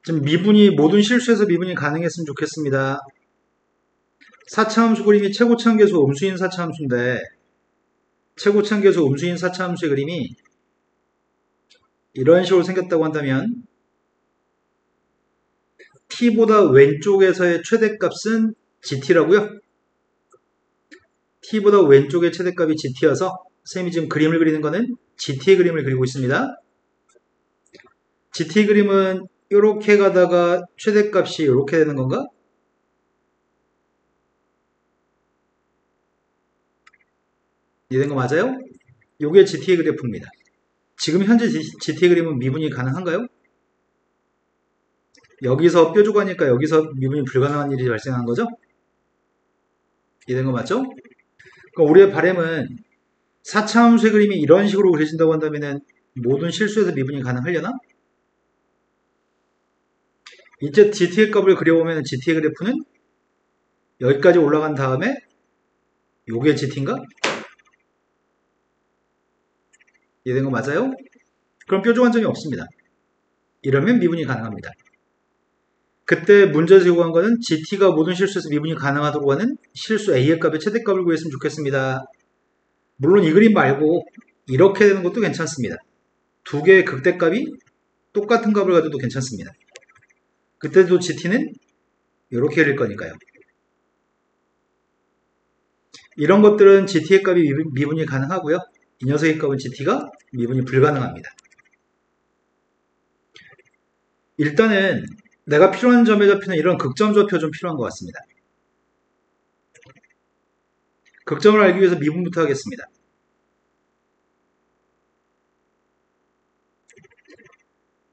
지금 미분이 모든 실수에서 미분이 가능했으면 좋겠습니다. 4차함수 그림이 최고차함계수 음수인 4차함수인데 최고차함계수 음수인 4차함수의 그림이 이런 식으로 생겼다고 한다면 t보다 왼쪽에서의 최대값은 gt라고요. t보다 왼쪽의 최대값이 gt여서 쌤이 지금 그림을 그리는 거는 gt의 그림을 그리고 있습니다. GT 그림은 이렇게 가다가 최대값이 이렇게 되는 건가? 이해된 거 맞아요? 이게 GT의 그래프입니다. 지금 현재 GT의 그림은 미분이 가능한가요? 여기서 뾰족하니까 여기서 미분이 불가능한 일이 발생한 거죠? 이해된 거 맞죠? 그러니까 우리의 바람은 4차함수의 그림이 이런 식으로 그려진다고 한다면 모든 실수에서 미분이 가능하려나? 이제 GT의 값을 그려보면 GT의 그래프는 여기까지 올라간 다음에 요게 GT인가? 이해된 거 맞아요? 그럼 뾰족한 점이 없습니다. 이러면 미분이 가능합니다. 그때 문제에서 요구한 거는 GT가 모든 실수에서 미분이 가능하도록 하는 실수 A의 값의 최대값을 구했으면 좋겠습니다. 물론 이 그림 말고 이렇게 되는 것도 괜찮습니다. 두 개의 극대값이 똑같은 값을 가져도 괜찮습니다. 그때도 GT는 이렇게 그릴 거니까요. 이런 것들은 GT의 값이 미분이 가능하고요. 이 녀석의 값은 GT가 미분이 불가능합니다. 일단은 내가 필요한 점에 잡히는 이런 극점 좌표 좀 필요한 것 같습니다. 극점을 알기 위해서 미분부터 하겠습니다.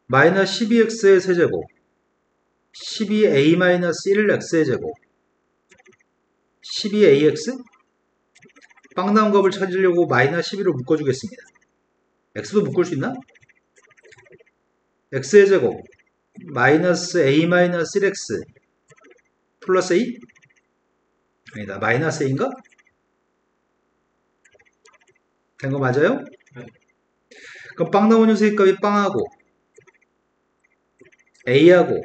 마이너스 12x의 세제곱 12a-1x의 제곱 12ax 빵 나온 값을 찾으려고 마이너스 12로 묶어주겠습니다. x도 묶을 수 있나? x의 제곱 마이너스 a-1x 플러스 a? 아니다. 마이너스 a인가? 된 거 맞아요? 네. 그럼 빵 나온 녀석의 값이 빵하고 a하고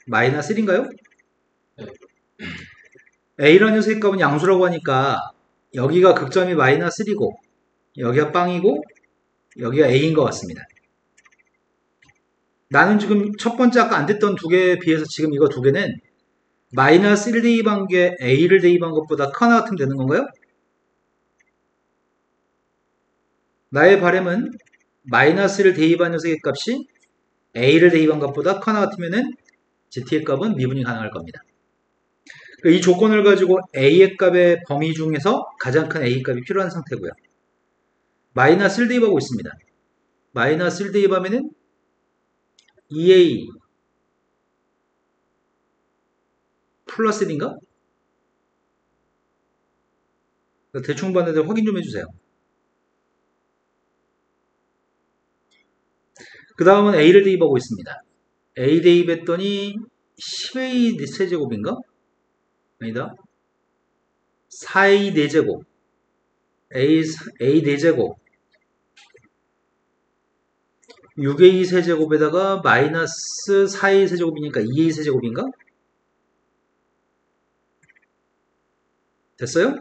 마이너스 1인가요? 네. a라는 녀석의 값은 양수라고 하니까 여기가 극점이 마이너스 1이고 여기가 빵이고 여기가 a인 것 같습니다. 나는 지금 첫 번째 아까 안 됐던 두 개에 비해서 지금 이거 두 개는 마이너스 1 대입한 게 a를 대입한 것보다 크거나 같으면 되는 건가요? 나의 바람은 마이너스를 대입한 녀석의 값이 a를 대입한 것보다 크거나 같으면 gt의 값은 미분이 가능할 겁니다. 이 조건을 가지고 a의 값의 범위 중에서 가장 큰 a 값이 필요한 상태고요. 마이너스 1 대입하고 있습니다. 마이너스 1 대입하면은 2a 플러스 1인가? 대충 봤는데 확인 좀 해주세요. 그 다음은 a를 대입하고 있습니다. a 대입했더니 10a 세제곱인가? 아니다. 4a 4제곱 a 4제곱 6a 세제곱에다가 마이너스 4a 세제곱이니까 2a 세제곱인가? 됐어요?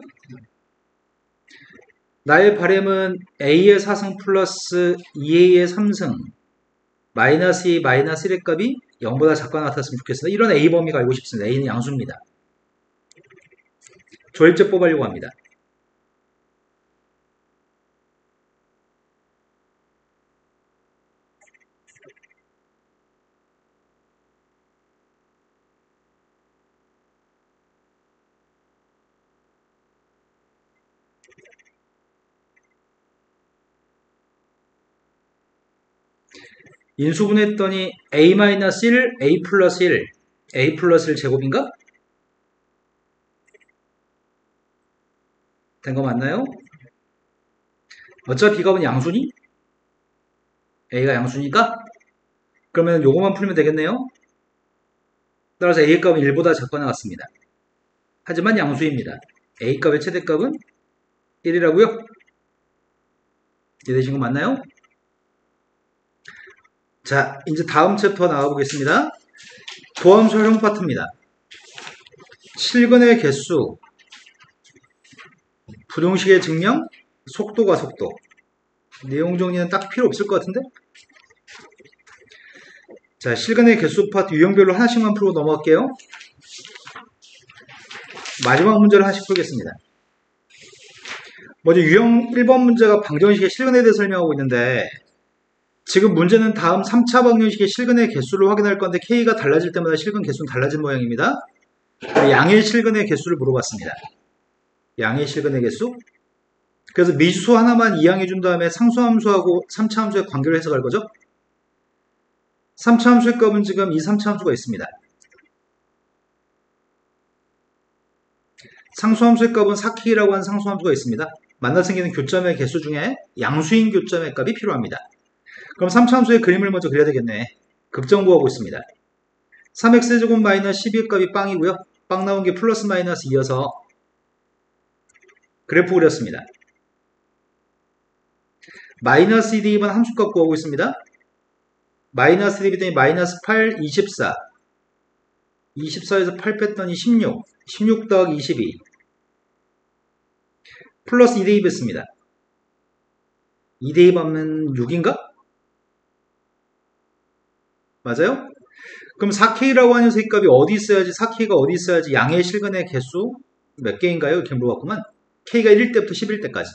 나의 바람은 a의 4승 플러스 2a의 3승 마이너스 2 마이너스 1의 값이 0보다 작거나 같았으면 좋겠습니다. 이런 a 범위가 알고 싶습니다. a는 양수입니다. 조일제 뽑으려고 합니다. 인수분했더니 a-1, a 플러스 1, a 플러스 1 제곱인가? 된 거 맞나요? 어차피 이 값은 양수니? a가 양수니까? 그러면 요거만 풀면 되겠네요? 따라서 a의 값은 1보다 작거나 같습니다. 하지만 양수입니다. a 값의 최대값은 1이라고요? 이해되신 거 맞나요? 자, 이제 다음 챕터 나와보겠습니다. 도함수 활용 파트입니다. 실근의 개수, 부등식의 증명, 속도가 속도. 내용 정리는 딱 필요 없을 것 같은데? 자, 실근의 개수 파트 유형별로 하나씩만 풀고 넘어갈게요. 마지막 문제를 하나씩 풀겠습니다. 먼저 유형 1번 문제가 방정식의 실근에 대해 설명하고 있는데, 지금 문제는 다음 3차 방정식의 실근의 개수를 확인할 건데 K가 달라질 때마다 실근 개수는 달라진 모양입니다. 양의 실근의 개수를 물어봤습니다. 양의 실근의 개수. 그래서 미수 하나만 이항해 준 다음에 상수함수하고 3차 함수의 관계를 해석할 거죠. 3차 함수의 값은 지금 이 3차 함수가 있습니다. 상수함수의 값은 4K라고 하는 상수함수가 있습니다. 만나 생기는 교점의 개수 중에 양수인 교점의 값이 필요합니다. 그럼 3차 함수의 그림을 먼저 그려야 되겠네. 극정 구하고 있습니다. 3x제곱 마이너스 12의 값이 빵이고요. 빵 나온 게 플러스 마이너스 2여서 그래프 그렸습니다. 마이너스 2 대입은 함수값 구하고 있습니다. 마이너스 대입했더니 마이너스 8, 24. 24에서 8 뺐더니 16. 16 더하기 22. 플러스 2 대입했습니다. 2 대입하면 6인가? 맞아요? 그럼 4K라고 하는 녀석의 값이 어디 있어야지, 4K가 어디 있어야지 양의 실근의 개수 몇 개인가요? 이렇게 물어봤구만. K가 1때부터 11때까지.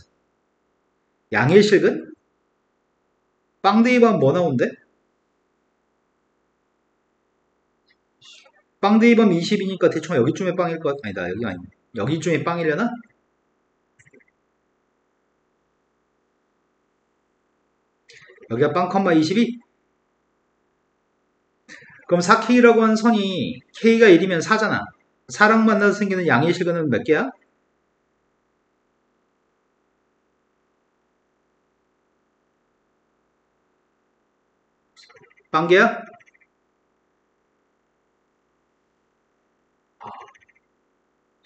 양의 실근? 빵 대입하면 뭐 나온대? 빵 대입하면 20이니까 대충 여기쯤에 빵일 것 아니다. 여기 아니네. 여기쯤에 빵이려나? 여기가 빵 컴마 22? 그럼 4K라고 하는 선이 K가 1이면 4잖아. 4랑 만나서 생기는 양의 실근은 몇 개야? 빵개야?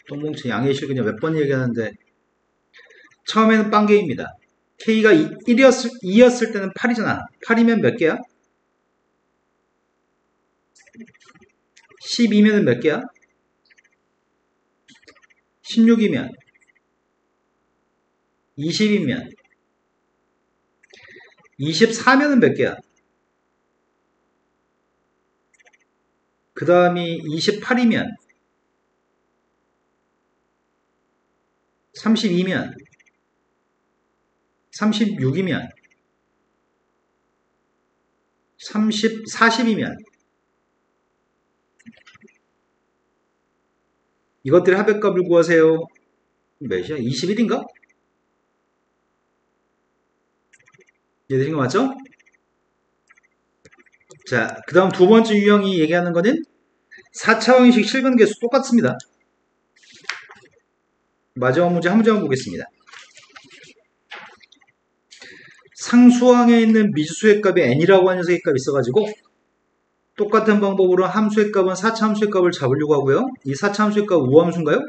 똥뭉치 양의 실근이 몇 번 얘기하는데 처음에는 빵개입니다. K가 2였을 때는 8이잖아. 8이면 몇 개야? 12면은 몇 개야? 16이면 20이면 24면은 몇 개야? 그 다음이 28이면 32면 36이면 40이면 이것들의 합의값을 구하세요. 몇이야? 21인가? 이해되신 거 맞죠? 자, 그 다음 두 번째 유형이 얘기하는 거는 4차 방정식 실근 개수 똑같습니다. 마지막 문제 한 문제만 보겠습니다. 상수항에 있는 미수의 값이 n이라고 하는 녀석의 값이 있어가지고 똑같은 방법으로 함수의 값은 4차 함수의 값을 잡으려고 하고요. 이 4차 함수의 값 우함수인가요?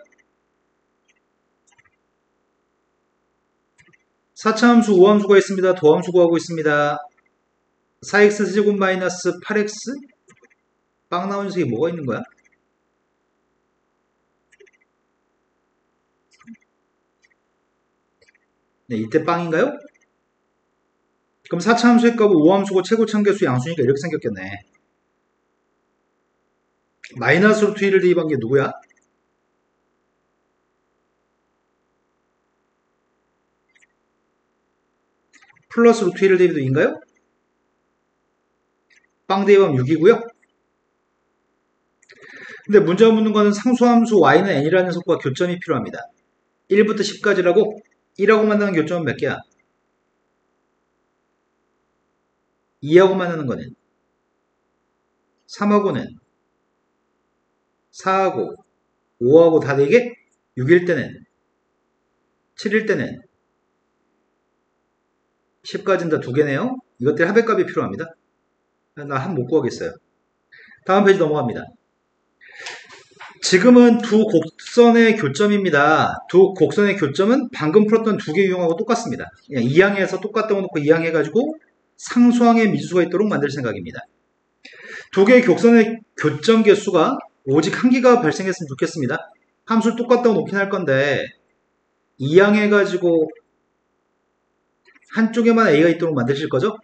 4차 함수 우함수가 있습니다. 도함수 구하고 있습니다. 4x 세제곱 마이너스 8x? 빵 나온 녀석이 뭐가 있는 거야? 네, 이때 빵인가요? 그럼 4차 함수의 값은 우함수고 최고참계수 양수니까 이렇게 생겼겠네. 마이너스 루트 1을 대입한 게 누구야? 플러스 루트 1을 대입해도 2인가요? 빵 대입하면 6이고요. 근데 문제가 묻는 거는 상수함수 y는 n이라는 녀석과 교점이 필요합니다. 1부터 10까지라고 1하고 만나는 교점은 몇 개야? 2하고 만나는 거는 3하고는 4하고 5하고 다 4개? 6일 때는 7일 때는 10까지는 다 2개네요. 이것들 합의값이 필요합니다. 나 한 못 구하겠어요. 다음 페이지 넘어갑니다. 지금은 두 곡선의 교점입니다. 두 곡선의 교점은 방금 풀었던 두 개 유형하고 똑같습니다. 그냥 이항해서 똑같다고 놓고 이항해가지고 상수항의 미수가 있도록 만들 생각입니다. 두 개의 곡선의 교점 개수가 오직 한 개가 발생했으면 좋겠습니다. 함수를 똑같다고 놓긴 할 건데 이항해가지고 한쪽에만 A가 있도록 만드실 거죠?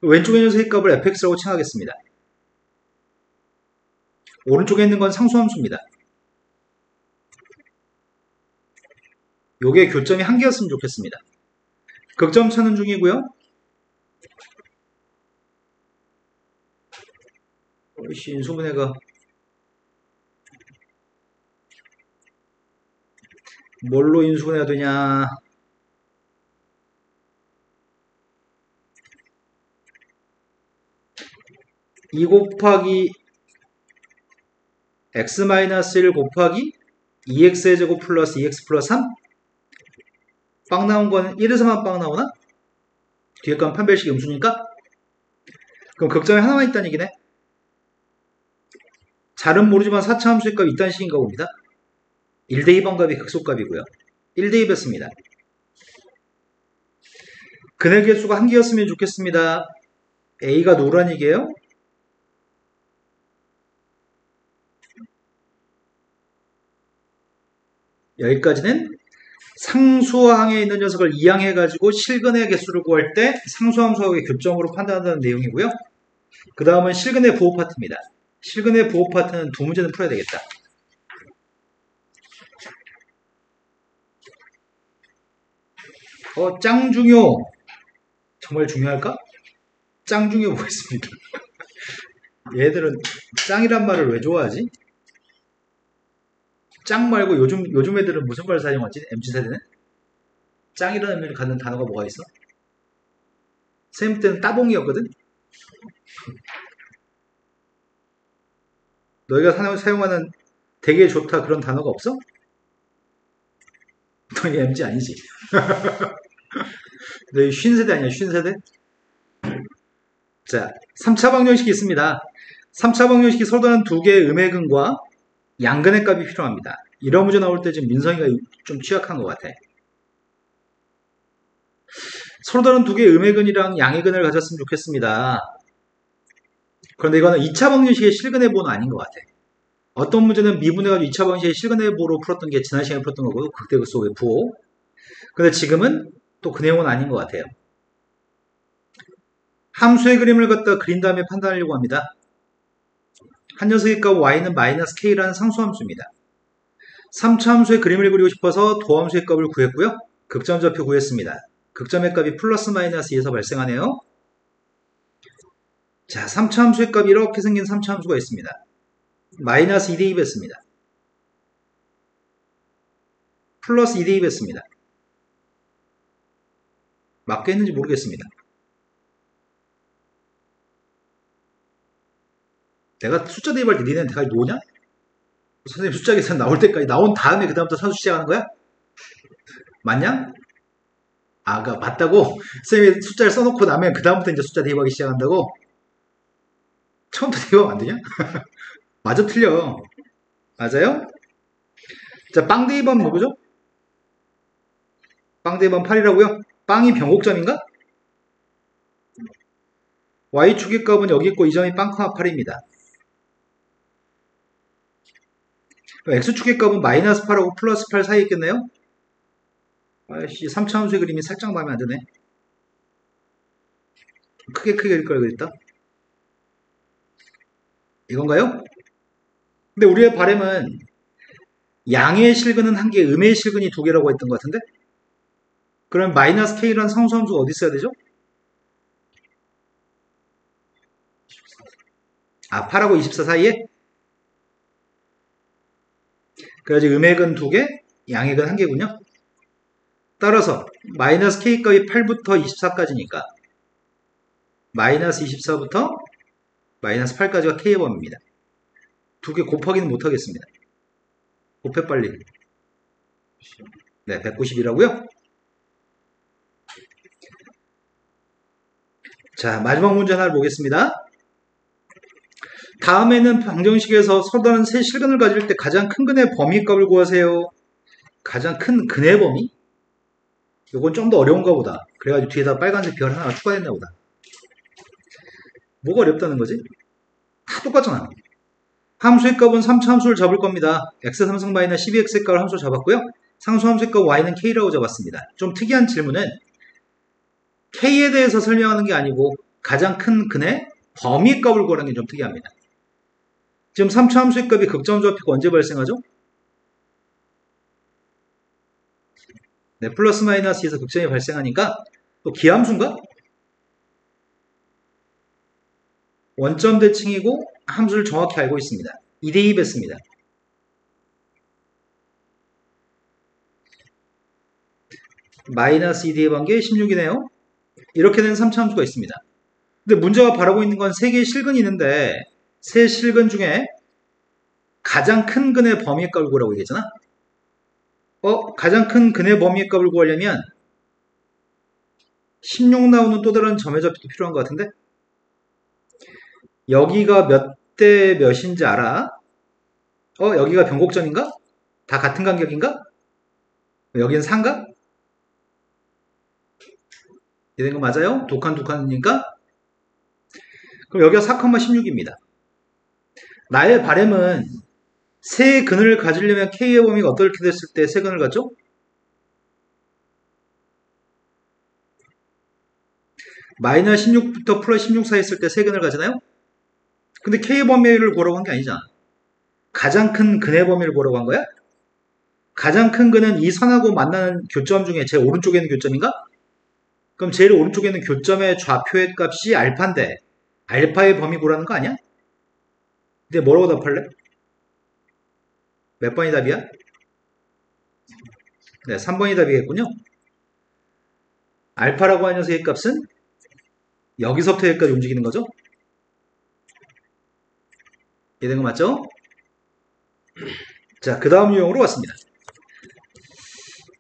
왼쪽에 있는 녀석의 값을 fx라고 칭하겠습니다. 오른쪽에 있는 건 상수함수입니다. 요게 교점이 한 개였으면 좋겠습니다. 극점 찾는 중이고요. 인수분해가 뭘로 인수분해가 되냐? 이 곱하기 x-1 곱하기 2x의 제곱 플러스 2x 플러스 3? 빵 나온 거는 1에서만 빵 나오나? 뒤에 건 판별식 음수니까? 그럼 극점이 하나만 있다는 얘기네. 잘은 모르지만 4차 함수의 값이 있다는 식인가 봅니다. 1대2 반값이 극소값이고요. 1대2 뺐습니다. 근의 개수가 한 개였으면 좋겠습니다. A가 노란 얘기예요. 여기까지는 상수항에 있는 녀석을 이항해가지고 실근의 개수를 구할 때 상수함수하고의 교점으로 판단한다는 내용이고요. 그 다음은 실근의 부호 파트입니다. 실근의 부호 파트는 두 문제는 풀어야 되겠다. 짱 중요. 정말 중요할까? 짱 중요 보겠습니다. 얘들은 짱이란 말을 왜 좋아하지? 짱 말고 요즘 애들은 무슨 말 사용하지? MZ세대는? 짱이라는 의미를 갖는 단어가 뭐가 있어? 쌤 때는 따봉이었거든? 너희가 사용하는 되게 좋다 그런 단어가 없어? 너희 MZ 아니지? 너희 쉰세대 아니야? 쉰세대? 자, 3차 방정식이 있습니다. 3차 방정식이 서로 다른 두 개의 음해근과 양근의 값이 필요합니다. 이런 문제 나올 때 지금 민성이가 좀 취약한 것 같아. 서로 다른 두 개의 음해근이랑 양해근을 가졌으면 좋겠습니다. 그런데 이거는 2차 방정식의 실근의 보호는 아닌 것 같아. 어떤 문제는 미분해가지고 2차 방정식의 실근의 보호로 풀었던 게 지난 시간에 풀었던 거고 극대극소의 부호. 근데 지금은 또 그 내용은 아닌 것 같아요. 함수의 그림을 갖다 그린 다음에 판단하려고 합니다. 한 녀석의 값 y는 마이너스 k라는 상수함수입니다. 3차 함수의 그림을 그리고 싶어서 도함수의 값을 구했고요. 극점좌표 구했습니다. 극점의 값이 플러스 마이너스 2에서 발생하네요. 자, 3차 함수의 값이 이렇게 생긴 3차 함수가 있습니다. 마이너스 2대2 했습니다. 플러스 2대2 했습니다. 맞겠는지 모르겠습니다. 내가 숫자 대입할 때 니네는 대가리 노냐? 선생님 숫자 계산 나올 때까지 나온 다음에 그 다음부터 산수 시작하는 거야? 맞냐? 아가 맞다고? 선생님이 숫자를 써놓고 나면 그 다음부터 이제 숫자 대입하기 시작한다고? 처음부터 대입하면 안 되냐? 맞아 틀려. 맞아요? 자, 빵 대입하면 누구죠? 빵 대입하면 8이라고요? 빵이 변곡점인가? y축의 값은 여기 있고 이 점이 빵, 8입니다. x축의 값은 마이너스 8하고 플러스 8 사이에 있겠네요? 아이씨, 3차 함수의 그림이 살짝 마음에 안 드네. 크게 그릴 걸 그랬다. 이건가요? 근데 우리의 바램은 양의 실근은 한 개, 음의 실근이 두 개라고 했던 것 같은데? 그럼 마이너스 k라는 상수함수가 어디 있어야 되죠? 아, 8하고 24 사이에? 그래야지 음액은 두 개, 양액은 한 개군요. 따라서 마이너스 k값이 8부터 24까지니까 마이너스 24부터 마이너스 8까지가 k의 범위입니다. 두 개 곱하기는 못하겠습니다. 곱해 빨리. 네, 190이라고요? 자, 마지막 문제 하나를 보겠습니다. 다음에는 방정식에서 서로 다른 세 실근을 가질 때 가장 큰 근의 범위값을 구하세요. 가장 큰 근의 범위? 요건 좀 더 어려운가 보다. 그래가지고 뒤에다 빨간색 별 하나 추가됐나 보다. 뭐가 어렵다는 거지? 다 똑같잖아. 함수의 값은 3차 함수를 잡을 겁니다. x 3승 마이너스 12x의 값을 함수로 잡았고요. 상수 함수의 값 y는 k라고 잡았습니다. 좀 특이한 질문은 k에 대해서 설명하는 게 아니고 가장 큰 근의 범위의 값을 구하는 게 좀 특이합니다. 지금 3차 함수의 값이 극점좌표가 언제 발생하죠? 네, 플러스 마이너스에서 극점이 발생하니까 또 기함수인가? 원점 대칭이고 함수를 정확히 알고 있습니다. 2대2 뺐습니다. 마이너스 2대2 관계 16이네요. 이렇게 된 3차 함수가 있습니다. 근데 문제가 바라고 있는 건 3개의 실근이 있는데 세 실근 중에 가장 큰 근의 범위의 값을 구하라고 얘기했잖아. 가장 큰 근의 범위의 값을 구하려면 16 나오는 또 다른 점의 좌표도 필요한 것 같은데 여기가 몇 대 몇인지 알아? 여기가 변곡점인가? 다 같은 간격인가? 여기는 4인가? 이런 거 맞아요? 두 칸이니까? 그럼 여기가 4,16입니다. 나의 바램은 세 근을 가지려면 K의 범위가 어떻게 됐을 때 세 근을 갖죠? 마이너스 16부터 플러스 16 사이 있을 때 세 근을 가잖아요? 근데 K의 범위를 보라고 한 게 아니잖아. 가장 큰 근의 범위를 보라고 한 거야? 가장 큰 근은 이 선하고 만나는 교점 중에 제일 오른쪽에 있는 교점인가? 그럼 제일 오른쪽에 있는 교점의 좌표의 값이 알파인데 알파의 범위 구라는 거 아니야? 근데 뭐라고 답할래? 몇 번이 답이야? 네, 3번이 답이겠군요. 알파라고 하는 녀석의 값은 여기서부터 여기까지 움직이는 거죠? 이해된 거 맞죠? 자, 그 다음 유형으로 왔습니다.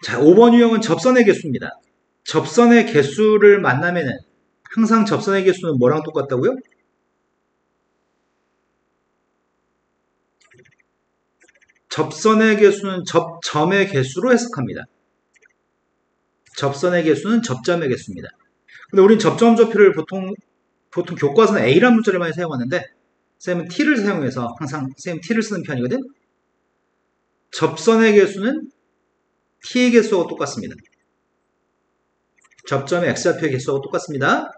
자, 5번 유형은 접선의 개수입니다. 접선의 개수를 만나면은 항상 접선의 개수는 뭐랑 똑같다고요? 접선의 개수는 접점의 개수로 해석합니다. 접선의 개수는 접점의 개수입니다. 근데 우린 접점 좌표를 보통 교과서는 A라는 문자를 많이 사용하는데 쌤은 T를 사용해서 항상 쌤 T를 쓰는 편이거든. 접선의 개수는 T의 개수하고 똑같습니다. 접점의 X좌표의 개수하고 똑같습니다.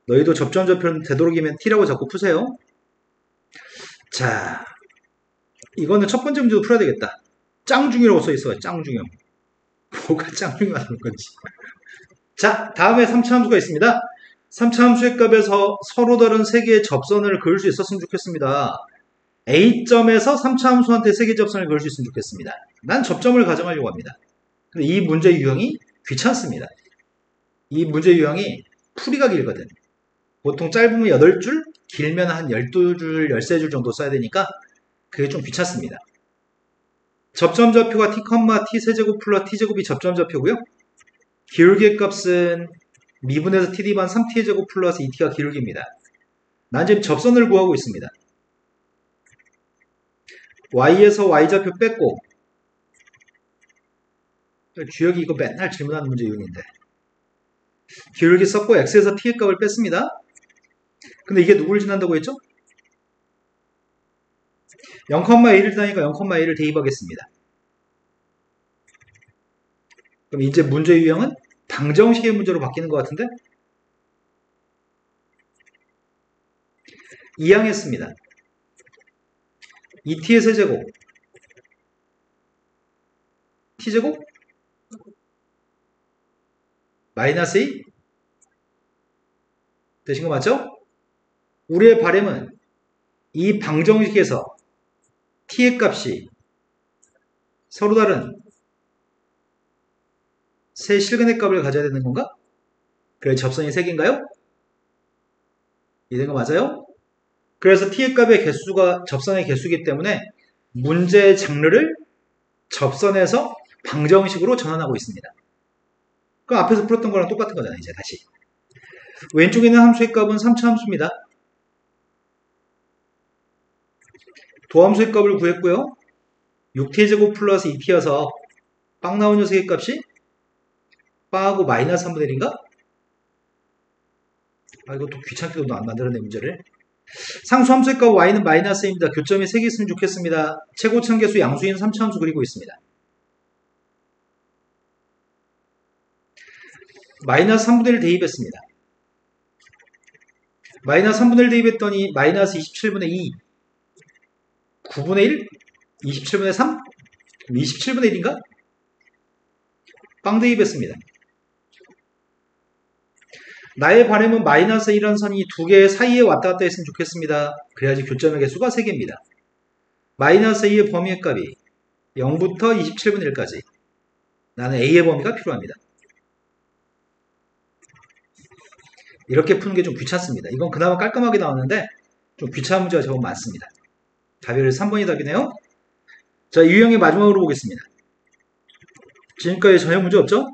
너희도 접점 좌표는 되도록이면 T라고 자꾸 푸세요. 자, 이거는 첫 번째 문제도 풀어야 되겠다. 짱중이라고 써있어요. 짱중형. 뭐가 짱중이라는 건지. 자, 다음에 3차 함수가 있습니다. 3차 함수의 값에서 서로 다른 세 개의 접선을 그을 수 있었으면 좋겠습니다. A점에서 3차 함수한테 세 개의 접선을 그을 수 있으면 좋겠습니다. 난 접점을 가정하려고 합니다. 근데 이 문제 유형이 귀찮습니다. 이 문제 유형이 풀이가 길거든. 보통 짧으면 8줄, 길면 한 12줄, 13줄 정도 써야 되니까 그게 좀 귀찮습니다. 접점 좌표가 t, t 세제곱 플러스 t제곱이 접점 좌표고요. 기울기의 값은 미분에서 td반 3t의 제곱 플러스 2t가 기울기입니다. 난 지금 접선을 구하고 있습니다. y에서 y좌표 뺐고 주역이 이거 맨날 질문하는 문제 유형인데 기울기 썼고 x에서 t의 값을 뺐습니다. 근데 이게 누굴 지난다고 했죠? 0,1을 지나니까 0,1을 대입하겠습니다. 그럼 이제 문제 유형은 방정식의 문제로 바뀌는 것 같은데? 이항했습니다. 2t의 세제곱 t제곱 마이너스 2 되신 거 맞죠? 우리의 바램은 이 방정식에서 t의 값이 서로 다른 세 실근의 값을 가져야 되는 건가? 그래 접선이 3개인가요? 이해된 거 맞아요? 그래서 t의 값의 개수가 접선의 개수이기 때문에 문제의 장르를 접선에서 방정식으로 전환하고 있습니다. 그럼 앞에서 풀었던 거랑 똑같은 거잖아요. 이제 다시 왼쪽에 있는 함수의 값은 3차 함수입니다. 도함수의 값을 구했고요. 6t제곱 플러스 2t여서 빵 나온 녀석의 값이 빠하고 마이너스 3분의 1인가? 아, 이것도 귀찮게도 안 만들었네, 문제를. 상수함수의 값 y는 마이너스입니다. 교점이 3개 있으면 좋겠습니다. 최고차계수 양수인 3차함수 그리고 있습니다. 마이너스 3분의 1 대입했습니다. 마이너스 3분의 1 대입했더니 마이너스 27분의 2, 9분의 1, 27분의 3, 27분의 1인가? 빵 대입했습니다. 나의 바람은 마이너스 1이라는 선이 두 개 사이에 왔다 갔다 했으면 좋겠습니다. 그래야지 교점의 개수가 3개입니다. 마이너스 2의 범위의 값이 0부터 27분의 1까지. 나는 A의 범위가 필요합니다. 이렇게 푸는 게 좀 귀찮습니다. 이건 그나마 깔끔하게 나왔는데 좀 귀찮은 문제가 제법 많습니다. 답이 3번이 답이네요. 자, 유형의 마지막으로 보겠습니다. 지금까지 전혀 문제 없죠?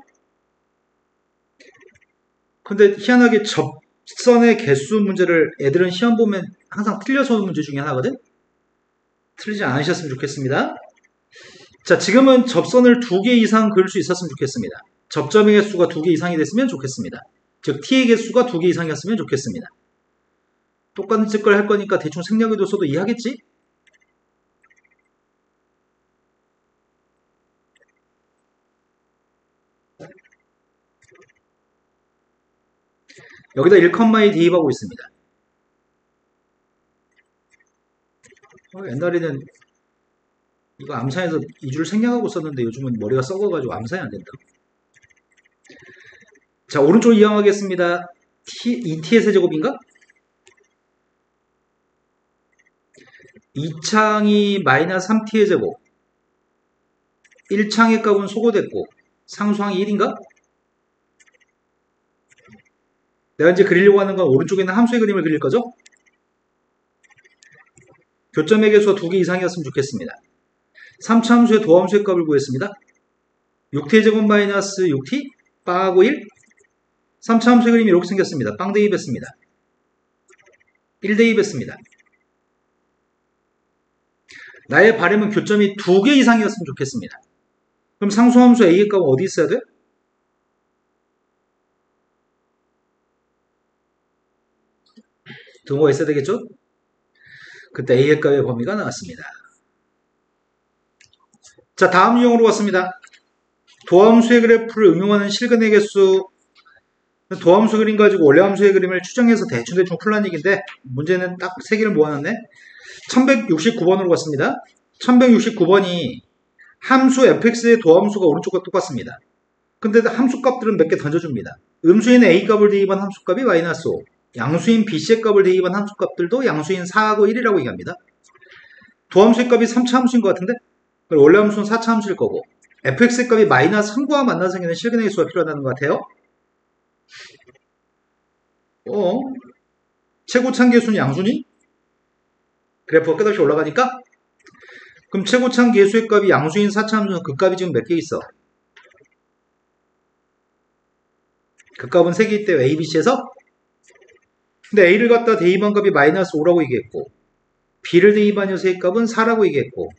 근데 희한하게 접선의 개수 문제를 애들은 시험 보면 항상 틀려서 오는 문제 중에 하나거든? 틀리지 않으셨으면 좋겠습니다. 자, 지금은 접선을 2개 이상 그릴 수 있었으면 좋겠습니다. 접점의 개수가 2개 이상이 됐으면 좋겠습니다. 즉 t의 개수가 2개 이상이었으면 좋겠습니다. 똑같은 짓걸 할 거니까 대충 생략해뒀어도 이해하겠지? 여기다 1,2 대입하고 있습니다. 옛날에는 이거 암산해서 2주를 생략하고 썼는데 요즘은 머리가 썩어가지고 암산이 안 된다. 자, 오른쪽 이항하겠습니다. 2t의 세제곱인가? 2창이 마이너스 3t의 제곱. 1창의 값은 소거됐고 상수항이 1인가? 내가 이제 그리려고 하는 건 오른쪽에 있는 함수의 그림을 그릴 거죠? 교점의 개수가 2개 이상이었으면 좋겠습니다. 3차 함수의 도함수의 값을 구했습니다. 6t의 제곱 마이너스 6t 빵하고 1. 3차 함수의 그림이 이렇게 생겼습니다. 빵 대입했습니다. 1 대입했습니다. 나의 바람은 교점이 2개 이상이었으면 좋겠습니다. 그럼 상수함수 a의 값은 어디 있어야 돼? 등호가 있어야 되겠죠? 그때 a의 값의 범위가 나왔습니다. 자, 다음 유형으로 왔습니다. 도함수의 그래프를 응용하는 실근의 개수. 도함수 그림 가지고 원래함수의 그림을 추정해서 대충 풀란 얘기인데 문제는 딱 3개를 모아놨네. 1169번으로 갔습니다. 1169번이 함수 fx의 도함수가 오른쪽과 똑같습니다. 근데 함수 값들은 몇 개 던져줍니다. 음수인 a값을 대입한 함수 값이 마이너스 5, 양수인 bc의 값을 대입한 함수 값들도 양수인 4하고 1이라고 얘기합니다. 도함수의 값이 3차 함수인 것 같은데 원래 함수는 4차 함수일 거고 fx의 값이 마이너스 3과 만나서 생기는 실근의 개수가 필요하다는 것 같아요. 최고차항 개수는 양수니? 그래프가 끝없이 올라가니까? 그럼 최고차항 개수의 값이 양수인 4차 함수는 그 값이 지금 몇 개 있어? 그 값은 3개 있대요. A, B, C에서. 근데 A를 갖다 대입한 값이 마이너스 5라고 얘기했고 B를 대입한 녀석의 값은 4라고 얘기했고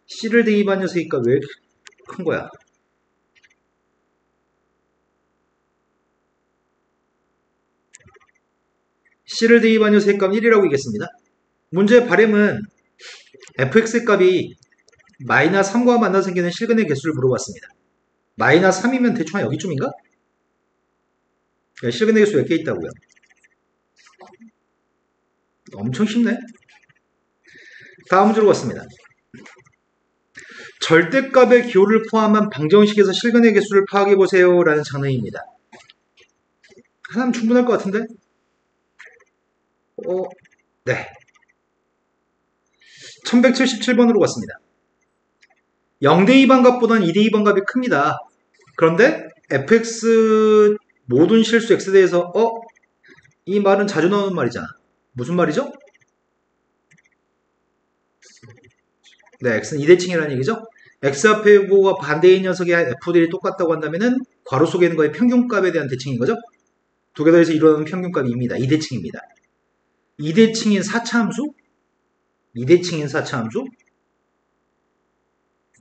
C를 대입한 녀석의 값이 왜 이렇게 큰 거야? C를 대입한 녀석의 값은 1이라고 얘기했습니다. 문제의 바램은 fx의 값이 마이너스 3과 만나 생기는 실근의 개수를 물어봤습니다. 마이너스 3이면 대충 한 여기쯤인가? 실근의 개수 몇 개 있다고요? 엄청 쉽네. 다음 문제로 갔습니다. 절대값의 기호를 포함한 방정식에서 실근의 개수를 파악해보세요 라는 장르입니다. 하나면 충분할 것 같은데? 네. 1177번으로 갔습니다. 0대2번 값보다는 2대2번 값이 큽니다. 그런데 fx 모든 실수 x에 대해서 이 말은 자주 나오는 말이잖아. 무슨 말이죠? 네, x는 2대칭이라는 얘기죠. x 앞에 보고가 반대인 녀석의 f들이 똑같다고 한다면은 괄호 속에 있는 거의 평균값에 대한 대칭인 거죠. 두 개 더해서 이루어지는 평균값입니다. 2대칭입니다. 2대칭인 4차 함수? 2대칭인 4차 함수?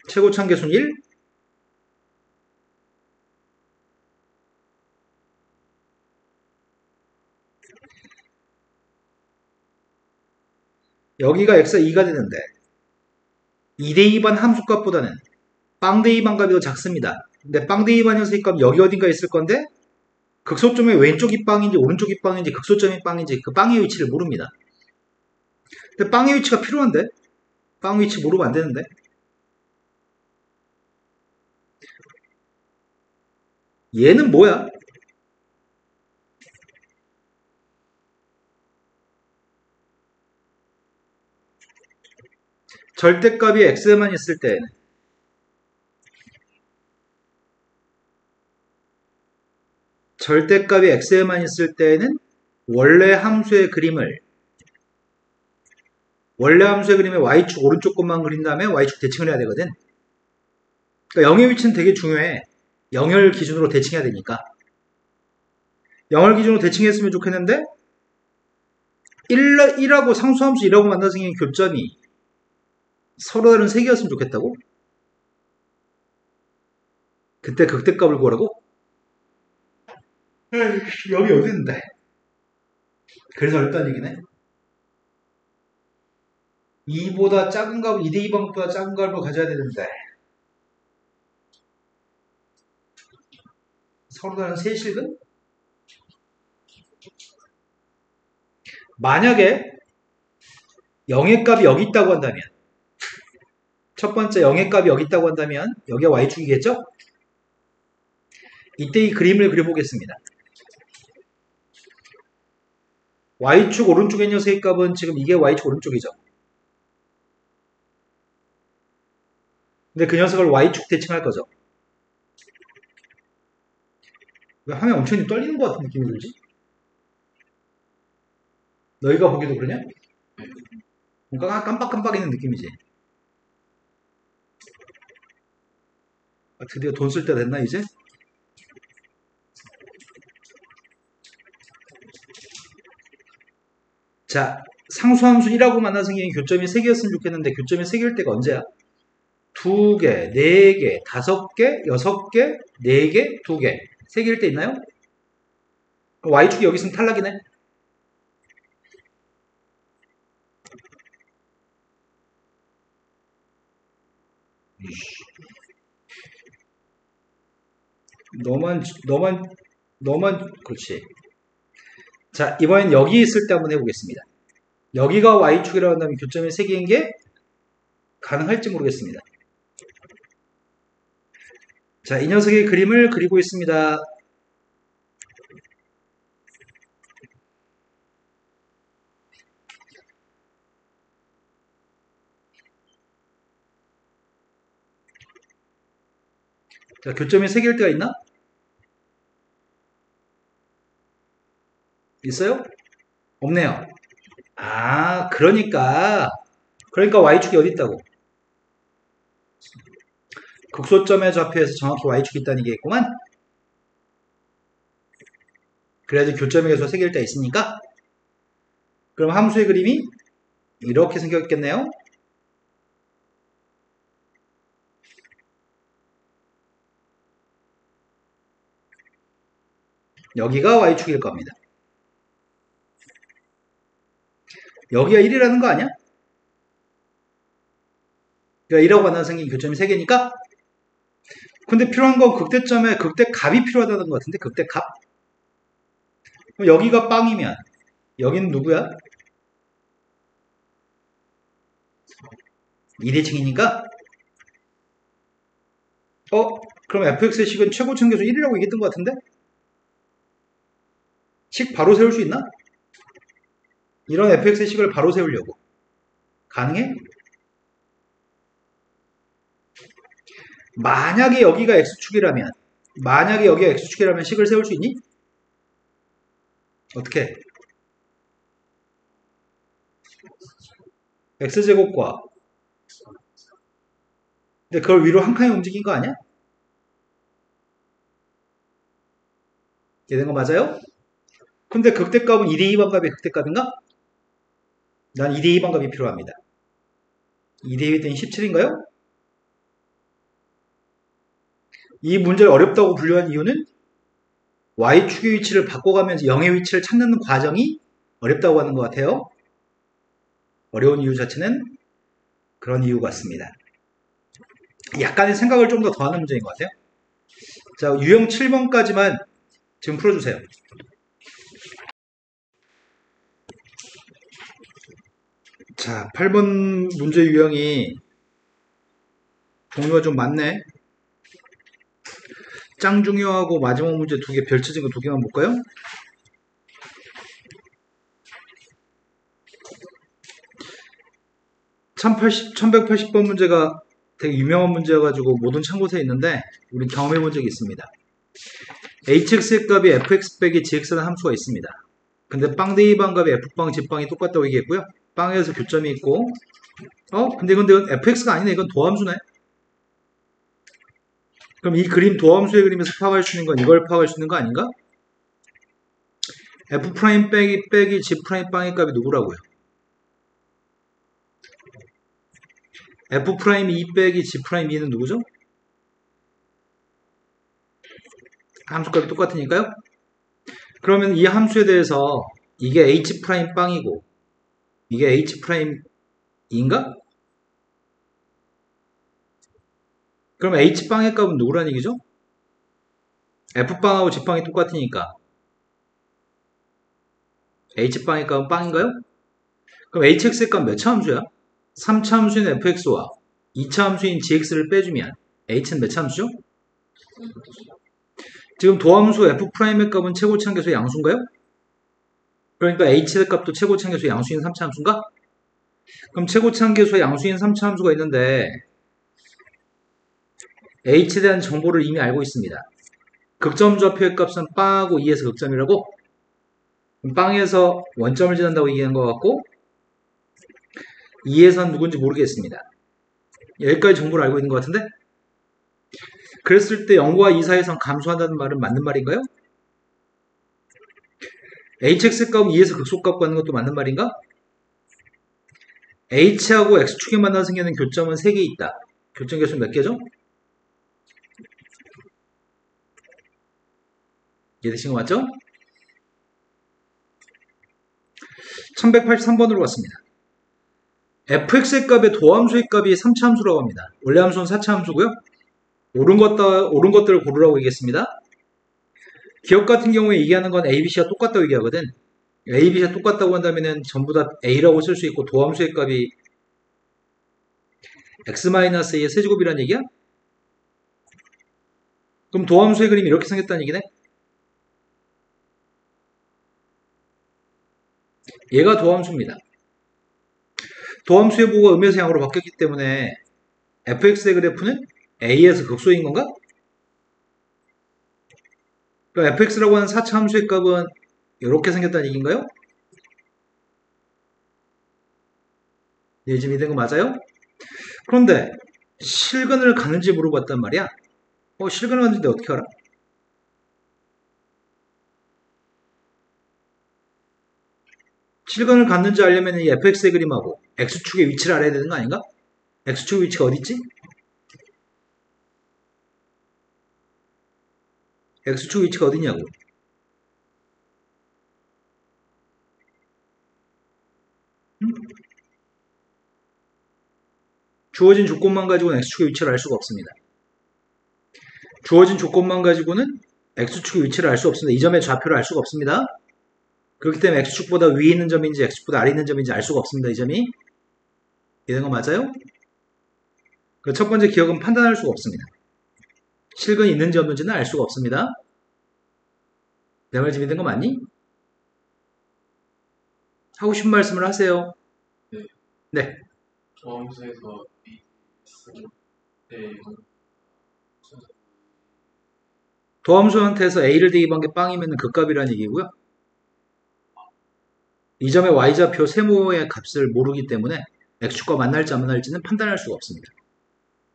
최고차항 개수는 1? 여기가 x가 2가 되는데 2대2반 함수값보다는 빵 대2반 값이 더 작습니다. 근데 빵 대2반 녀석의 값 여기 어딘가 있을 건데 극소점의 왼쪽이 빵인지 오른쪽이 빵인지 극소점이 빵인지 그 빵의 위치를 모릅니다. 근데 빵의 위치가 필요한데 빵 위치 모르면 안 되는데 얘는 뭐야? 절대값이 x에만 있을 때에는 절대값이 x에만 있을 때에는 원래 함수의 그림을 y축 오른쪽 것만 그린 다음에 y축 대칭을 해야 되거든. 그러니까 0의 위치는 되게 중요해. 0을 기준으로 대칭해야 되니까. 0을 기준으로 대칭했으면 좋겠는데 1하고 상수함수 1하고 만나서 생긴 교점이 서로 다른 세 개였으면 좋겠다고? 그때 극대값을 구하라고? 에이, 여기 어디 있는데? 그래서 어렵다는 얘기네. 2보다 작은 값은 2대2 방법보다 작은 값을 가져야 되는데 서로 다른 세실근? 만약에 0의 값이 여기 있다고 한다면 첫 번째 0의 값이 여기 있다고 한다면 여기가 y축이겠죠? 이때 이 그림을 그려보겠습니다. y축 오른쪽의 녀석의 값은 지금 이게 y축 오른쪽이죠. 근데 그 녀석을 y축 대칭할 거죠. 왜 화면 엄청 떨리는 것 같은 느낌이 들지? 너희가 보기도 그러냐? 뭔가 깜빡깜빡이는 느낌이지. 아, 드디어 돈 쓸 때 됐나 이제? 자, 상수함수 1하고 만나서 생긴 교점이 3개였으면 좋겠는데 교점이 3개일 때가 언제야? 2개, 4개, 5개, 6개, 4개, 2개 3개일 때 있나요? y축이 여기 있으면 탈락이네. 너만 그렇지. 자, 이번엔 여기 있을 때 한번 해보겠습니다. 여기가 y축이라고 한다면 교점이 3개인 게 가능할지 모르겠습니다. 자, 이 녀석의 그림을 그리고 있습니다. 자, 교점이 3개일 때가 있나? 있어요? 없네요. 아, 그러니까 y축이 어디 있다고? 극소점의 좌표에서 정확히 y축이 있다는 얘기겠구만. 그래야지 교점의 개수가 3개일 때 있으니까. 그럼 함수의 그림이 이렇게 생겼겠네요. 여기가 y축일 겁니다. 여기가 1이라는 거 아니야? 그러니까 1하고 만나서 생긴 교점이 3개니까. 근데 필요한 건 극대점에 극대값이 필요하다는 것 같은데 극대값? 그럼 여기가 빵이면 여기는 누구야? 2대칭이니까 그럼 fx의 식은 최고층 계수 1이라고 얘기했던 것 같은데? 식 바로 세울 수 있나? 이런 fx의 식을 바로 세우려고 가능해? 만약에 여기가 x축이라면 식을 세울 수 있니? 어떻게? x제곱과 근데 그걸 위로 한 칸이 움직인 거 아니야? 되는 거 맞아요? 근데 극대값은 2대2 반값이 극대값인가? 난 2대2 반값이 필요합니다. 2대2 했더니 17인가요? 이 문제를 어렵다고 분류한 이유는 y축의 위치를 바꿔가면서 0의 위치를 찾는 과정이 어렵다고 하는 것 같아요. 어려운 이유 자체는 그런 이유 같습니다. 약간의 생각을 좀 더 더하는 문제인 것 같아요. 자, 유형 7번까지만 지금 풀어주세요. 자, 8번 문제 유형이 종류가 좀 많네. 짱 중요하고 마지막 문제 2개 별쳐진 거 2개만 볼까요? (1080) 1180번 문제가 되게 유명한 문제여가지고 모든 참고서에 있는데 우리 경험해 본 적이 있습니다. hx의 값이 fx 빼기 gx라는 함수가 있습니다. 근데 빵 대이 방 값이 f빵 g빵이 똑같다고 얘기했고요. 빵에서 교점이 있고 근데 이건 fx가 아니네. 이건 도함수네. 그럼 이 그림 도함수의 그림에서 파악할 수 있는 건 이걸 파악할 수 있는 거 아닌가? f' 빼기 g' 빵의 값이 누구라고요? f'2 빼기 g'2는 누구죠? 함수값이 똑같으니까요. 그러면 이 함수에 대해서 이게 h' 빵이고 이게 h'인가? 그럼 h빵의 값은 누구란 얘기죠? f빵하고 g빵이 똑같으니까 h빵의 값은 빵인가요? 그럼 hx의 값 몇 차 함수야? 3차 함수인 fx와 2차 함수인 gx를 빼주면 h는 몇 차 함수죠? 지금 도함수 f'의 값은 최고차함계수의 양수인가요? 그러니까 h의 값도 최고차함계수의 양수인 3차 함수인가? 그럼 최고차함계수의 양수인 3차 함수가 있는데 h에 대한 정보를 이미 알고 있습니다. 극점 좌표의 값은 빵하고 2에서 극점이라고? 빵에서 원점을 지난다고 얘기한 것 같고 2에서는 누군지 모르겠습니다. 여기까지 정보를 알고 있는 것 같은데? 그랬을 때 0과 2 사이에선 감소한다는 말은 맞는 말인가요? hx 값은 2에서 극소값 구하는 것도 맞는 말인가? h하고 x축에 만나서 생기는 교점은 3개 있다. 교점 개수 몇 개죠? 이해되신 거 맞죠? 1183번으로 왔습니다. fx의 값의 도함수의 값이 3차 함수라고 합니다. 원래 함수는 4차 함수고요. 옳은 것들을 고르라고 얘기했습니다. 기억 같은 경우에 얘기하는 건 A, B, C가 똑같다고 얘기하거든. A, B, C가 똑같다고 한다면 전부 다 A라고 쓸 수 있고 도함수의 값이 x-a의 세제곱이라는 얘기야? 그럼 도함수의 그림이 이렇게 생겼다는 얘기네? 얘가 도함수입니다. 도함수의 부호가 음에서 양으로 바뀌었기 때문에 fx의 그래프는 a에서 극소인 건가? 그럼 fx라고 하는 4차 함수의 값은 이렇게 생겼다는 얘기인가요? 네, 지금 이된 거 맞아요? 그런데 실근을 가는지 물어봤단 말이야. 실근을 가는지 어떻게 알아? 실근을 갔는지 알려면 이 fx의 그림하고 x축의 위치를 알아야 되는 거 아닌가? x축의 위치가 어디 있지? x축 위치가 어디냐고. 주어진 조건만 가지고는 x축의 위치를 알 수가 없습니다. 주어진 조건만 가지고는 x축의 위치를 알 수 없습니다. 이 점의 좌표를 알 수가 없습니다. 그렇기 때문에 x축보다 위에 있는 점인지 x축보다 아래 있는 점인지 알 수가 없습니다. 이 점이. 이런 거 맞아요? 첫 번째 기억은 판단할 수가 없습니다. 실근이 있는지 없는지는 알 수가 없습니다. 내 말 지금 있는 거 맞니? 하고 싶은 말씀을 하세요. 네. 도함수에서 도함수한테서 a를 대입한 게 빵이면 그 값이라는 얘기고요. 이 점의 y좌표 세모의 값을 모르기 때문에 x축과 만날지 안 만날지는 판단할 수가 없습니다.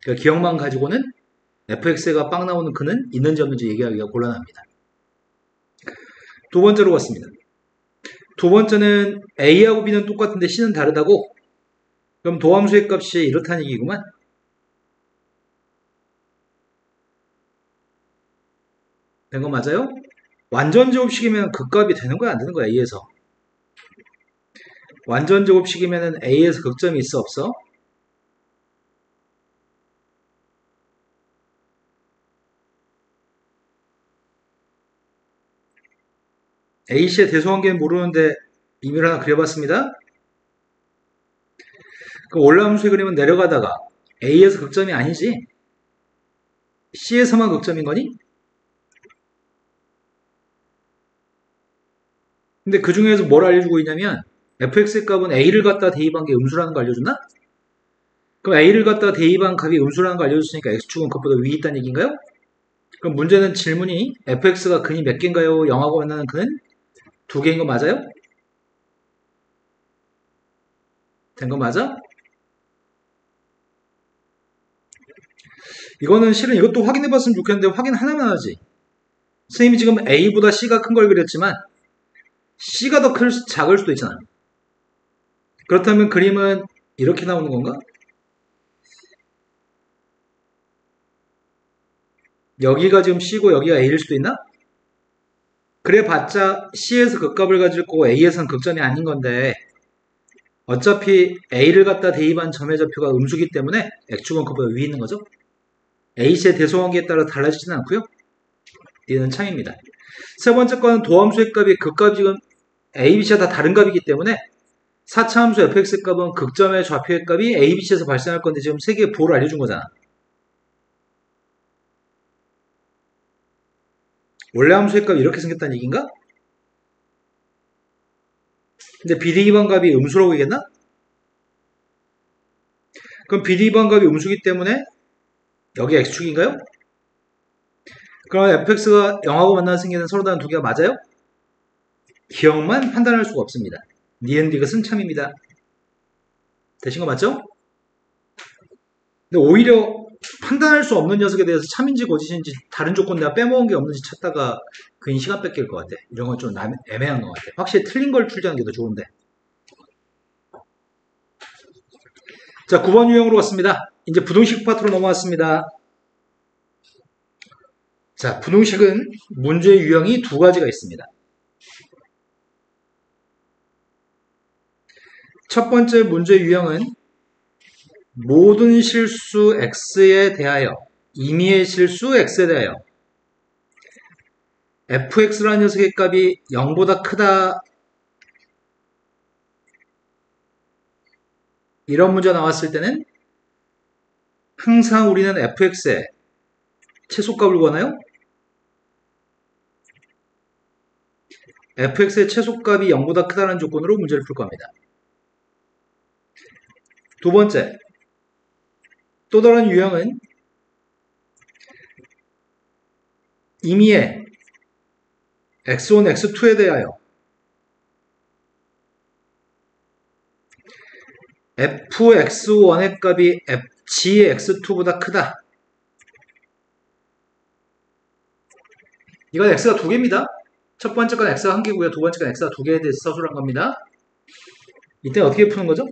그러니까 기억만 가지고는 fx가 빵 나오는 그는 있는지 없는지 얘기하기가 곤란합니다. 두 번째로 갔습니다. 두 번째는 a하고 b는 똑같은데 c는 다르다고? 그럼 도함수의 값이 이렇다는 얘기구만. 된 거 맞아요? 완전 제곱식이면 극값이 되는 거야, 안 되는 거야, A에서? 완전 제곱식이면은 A에서 극점이 있어, 없어? A씨의 대소관계는 모르는데 임의를 하나 그려봤습니다. 그 올라함수의 그림은 내려가다가 A에서 극점이 아니지? C에서만 극점인 거니? 근데 그 중에서 뭘 알려주고 있냐면 fx의 값은 a를 갖다 대입한 게 음수라는 거 알려줬나? 그럼 a를 갖다 대입한 값이 음수라는 거 알려줬으니까 x축은 그것보다 위에 있다는 얘기인가요? 그럼 문제는 질문이 fx가 근이 몇 개인가요? 0하고 만나는 근은 2개인 거 맞아요? 된 거 맞아? 이거는 실은 이것도 확인해봤으면 좋겠는데 확인 하나만 하지. 선생님이 지금 a보다 c가 큰 걸 그렸지만 c가 더 작을 수도 있잖아. 그렇다면 그림은 이렇게 나오는 건가? 여기가 지금 c고 여기가 a일 수도 있나? 그래봤자 C에서 극값을 가질 거고 A에서는 극점이 아닌 건데 어차피 A를 갖다 대입한 점의 좌표가 음수기 때문에 X축은 그보다 위에 있는 거죠. A씨의 대소관계에 따라 달라지지는 않고요. 얘는 참입니다. 세 번째 거는 도함수의 값이 극값이 지금 A, B, C가 다 다른 값이기 때문에 4차함수 fx의 값은 극점의 좌표의 값이 A, B, C에서 발생할 건데 지금 세 개의 보호를 알려준 거잖아. 원래 함수의 값이 이렇게 생겼다는 얘기인가? 근데 비대기반 값이 음수라고 얘기했나? 그럼 비대기반 값이 음수기 때문에 여기 x축인가요? 그럼 fx가 0하고 만나는 생기는 서로 다른 두 개가 맞아요? 기억만 판단할 수가 없습니다. 니은디귿은 참입니다. 되신 거 맞죠? 근데 오히려 판단할 수 없는 녀석에 대해서 참인지 거짓인지 다른 조건 내가 빼먹은 게 없는지 찾다가 괜히 시간 뺏길 것 같아. 이런 건 좀 애매한 것 같아. 확실히 틀린 걸 출제하는 게 더 좋은데. 자, 9번 유형으로 왔습니다. 이제 부등식 파트로 넘어왔습니다. 자, 부등식은 문제 유형이 두 가지가 있습니다. 첫 번째 문제 유형은 모든 실수 x에 대하여 임의의 실수 x에 대하여 fx라는 녀석의 값이 0보다 크다 이런 문제 나왔을 때는 항상 우리는 fx의 최소값을 구하나요? fx의 최소값이 0보다 크다는 조건으로 문제를 풀 겁니다. 두 번째, 또 다른 유형은 임의의 x1, x2에 대하여 fx1의 값이 g의 x2보다 크다. 이건 x가 두 개입니다. 첫 번째 건 x가 한 개고요. 두 번째 건 x가 두 개에 대해서 서술한 겁니다. 이때 어떻게 푸는 거죠?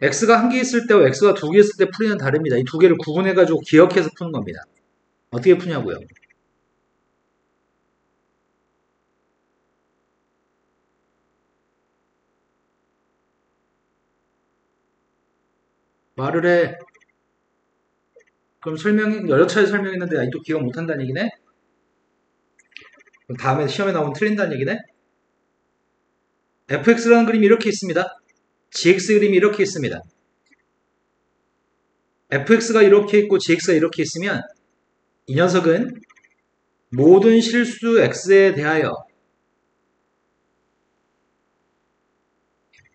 x가 한 개 있을 때와 x가 두 개 있을 때 풀이는 다릅니다. 이 두 개를 구분해가지고 기억해서 푸는 겁니다. 어떻게 푸냐고요? 말을 해. 그럼 여러 차례 설명했는데 아직도 기억 못한다는 얘기네? 그럼 다음에 시험에 나오면 틀린다는 얘기네? fx라는 그림이 이렇게 있습니다. gx 그림이 이렇게 있습니다. fx가 이렇게 있고 gx가 이렇게 있으면 이 녀석은 모든 실수 x에 대하여